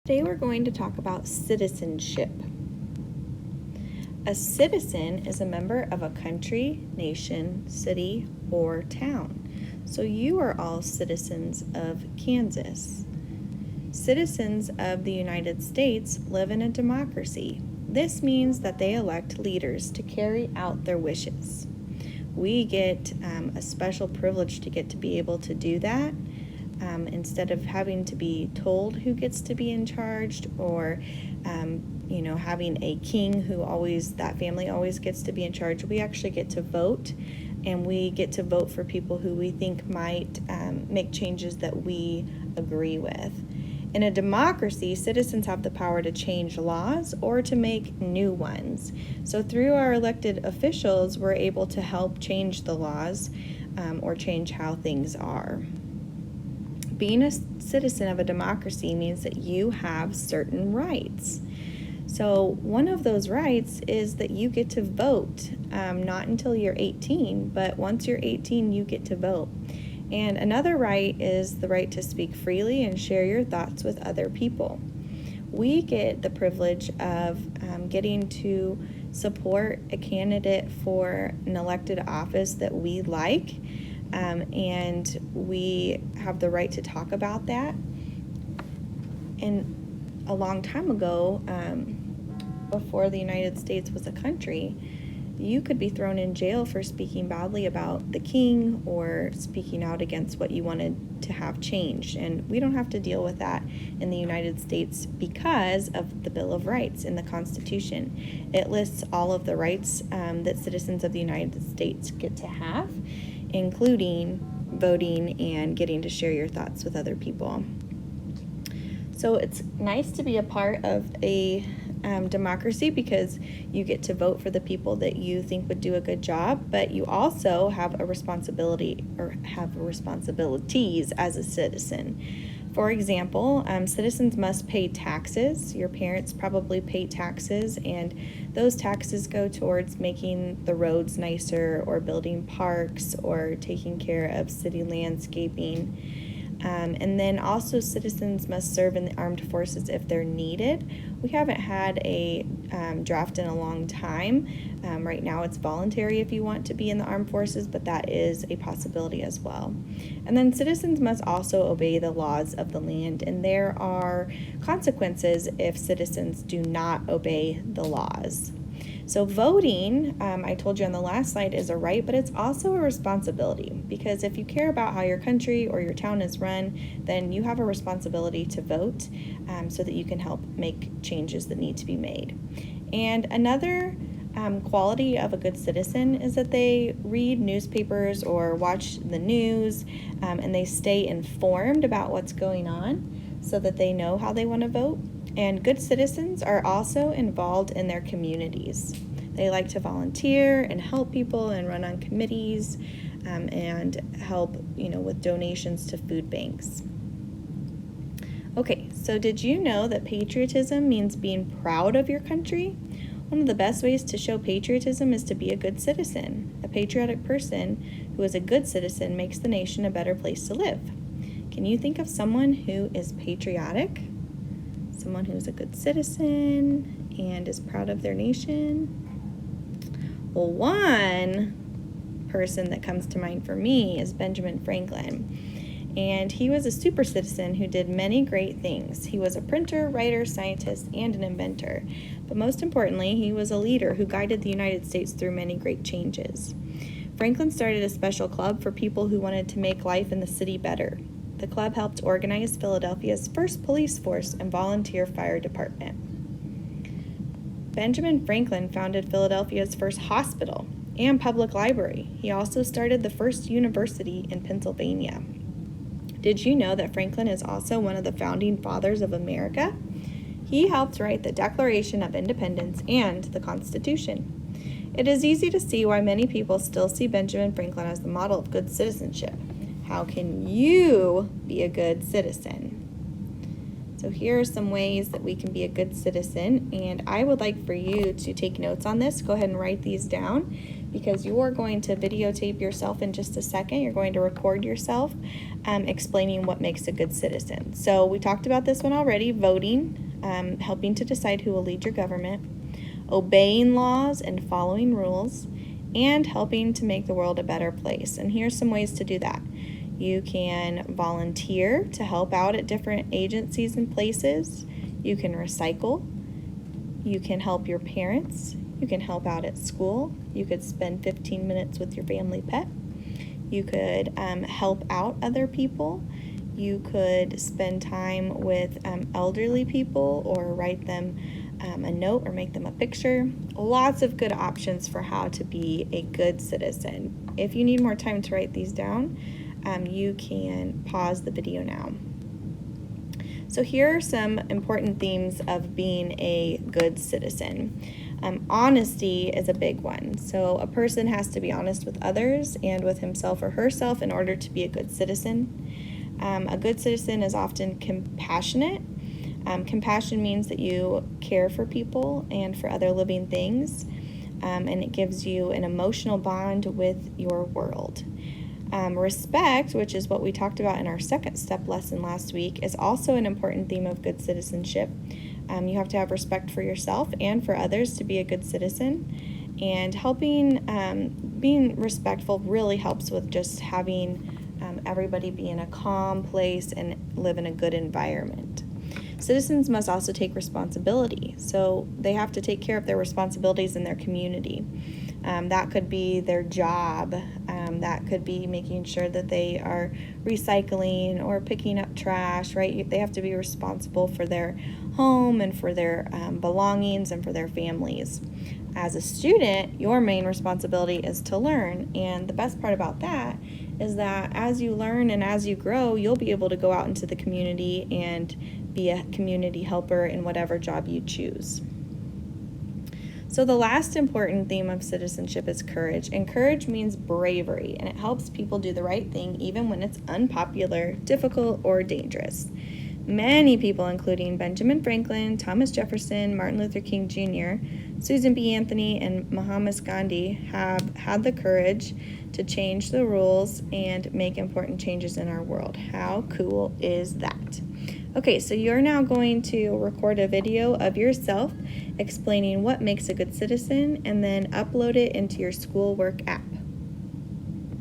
Today we're going to talk about citizenship. A citizen is a member of a country, nation, city, or town. So you are all citizens of Kansas. Citizens of the United States live in a democracy. This means that they elect leaders to carry out their wishes. We get a special privilege to get to be able to do that. Instead of having to be told who gets to be in charge, or having a king who that family always gets to be in charge, we actually get to vote, and we get to vote for people who we think might make changes that we agree with. In a democracy, citizens have the power to change laws or to make new ones. So through our elected officials, we're able to help change the laws or change how things are. Being a citizen of a democracy means that you have certain rights. So one of those rights is that you get to vote, not until you're 18, but once you're 18, you get to vote. And another right is the right to speak freely and share your thoughts with other people. We get the privilege of getting to support a candidate for an elected office that we like. And we have the right to talk about that. And a long time ago, before the United States was a country, you could be thrown in jail for speaking badly about the king or speaking out against what you wanted to have changed. And we don't have to deal with that in the United States because of the Bill of Rights in the Constitution. It lists all of the rights that citizens of the United States get to have, including voting and getting to share your thoughts with other people. So it's nice to be a part of a democracy because you get to vote for the people that you think would do a good job, but you also have a responsibility or have responsibilities as a citizen. For example, citizens must pay taxes. Your parents probably pay taxes, and those taxes go towards making the roads nicer or building parks or taking care of city landscaping. And then also citizens must serve in the armed forces if they're needed. We haven't had a draft in a long time. Right now it's voluntary if you want to be in the armed forces, but that is a possibility as well. And then citizens must also obey the laws of the land, and there are consequences if citizens do not obey the laws. So voting, I told you on the last slide, is a right, but it's also a responsibility, because if you care about how your country or your town is run, then you have a responsibility to vote so that you can help make changes that need to be made. And another quality of a good citizen is that they read newspapers or watch the news, and they stay informed about what's going on so that they know how they want to vote. And good citizens are also involved in their communities. They like to volunteer and help people and run on committees and help, with donations to food banks. Okay, so did you know that patriotism means being proud of your country? One of the best ways to show patriotism is to be a good citizen. A patriotic person who is a good citizen makes the nation a better place to live. Can you think of someone who is patriotic? Someone who's a good citizen and is proud of their nation? Well, one person that comes to mind for me is Benjamin Franklin. And he was a super citizen who did many great things. He was a printer, writer, scientist, and an inventor. But most importantly, he was a leader who guided the United States through many great changes. Franklin started a special club for people who wanted to make life in the city better. The club helped organize Philadelphia's first police force and volunteer fire department. Benjamin Franklin founded Philadelphia's first hospital and public library. He also started the first university in Pennsylvania. Did you know that Franklin is also one of the founding fathers of America? He helped write the Declaration of Independence and the Constitution. It is easy to see why many people still see Benjamin Franklin as the model of good citizenship. How can you be a good citizen? So here are some ways that we can be a good citizen, and I would like for you to take notes on this. Go ahead and write these down, because you're going to videotape yourself in just a second. You're going to record yourself explaining what makes a good citizen. So we talked about this one already: voting, helping to decide who will lead your government, obeying laws and following rules, and helping to make the world a better place. And here's some ways to do that. You can volunteer to help out at different agencies and places. You can recycle. You can help your parents. You can help out at school. You could spend 15 minutes with your family pet. You could help out other people. You could spend time with elderly people, or write them a note or make them a picture. Lots of good options for how to be a good citizen. If you need more time to write these down, you can pause the video now. So here are some important themes of being a good citizen. Honesty is a big one. So a person has to be honest with others and with himself or herself in order to be a good citizen. A good citizen is often compassionate. Compassion means that you care for people and for other living things, and it gives you an emotional bond with your world. Respect, which is what we talked about in our second step lesson last week, is also an important theme of good citizenship. You have to have respect for yourself and for others to be a good citizen. And being respectful really helps with just having everybody be in a calm place and live in a good environment. Citizens must also take responsibility. So they have to take care of their responsibilities in their community. That could be their job. That could be making sure that they are recycling or picking up trash, right? They have to be responsible for their home and for their belongings and for their families. As a student, your main responsibility is to learn. And the best part about that is that as you learn and as you grow, you'll be able to go out into the community and be a community helper in whatever job you choose. So the last important theme of citizenship is courage. And courage means bravery, and it helps people do the right thing even when it's unpopular, difficult, or dangerous. Many people, including Benjamin Franklin, Thomas Jefferson, Martin Luther King Jr., Susan B. Anthony, and Mahatma Gandhi, have had the courage to change the rules and make important changes in our world. How cool is that? Okay, so you're now going to record a video of yourself explaining what makes a good citizen, and then upload it into your schoolwork app.